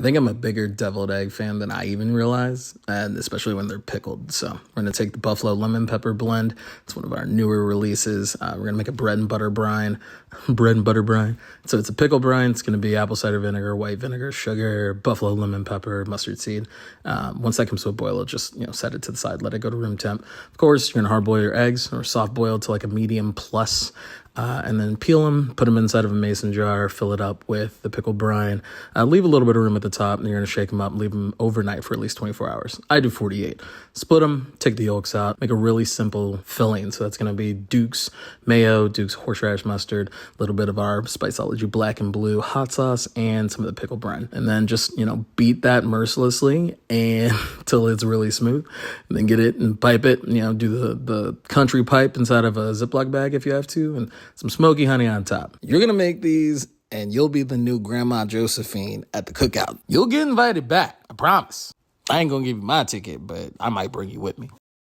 I think I'm a bigger deviled egg fan than I even realize, and especially when they're pickled. So we're going to take the Buffalo Lemon Pepper blend. It's one of our newer releases. We're going to make a bread and butter brine. Bread and butter brine. So it's a pickle brine. It's going to be apple cider vinegar, white vinegar, sugar, buffalo lemon pepper, mustard seed. Once that comes to a boil, just set it to the side, let it go to room temp. Of course, you're going to hard boil your eggs or soft boil to like a medium plus. And then peel them, put them inside of a mason jar, fill it up with the pickle brine, leave a little bit of room at the top, and you're going to shake them up and leave them overnight for at least 24 hours. I do 48. Split them, take the yolks out, make a really simple filling. So that's going to be Duke's Mayo, Duke's Horseradish mustard, a little bit of our Spiceology black and blue hot sauce, and some of the pickle brine. And then just, beat that mercilessly and until it's really smooth. And then get it and pipe it, do the country pipe inside of a Ziploc bag if you have to, and some smoky honey on top. You're going to make these and you'll be the new Grandma Josephine at the cookout. You'll get invited back, I promise. I ain't going to give you my ticket, but I might bring you with me.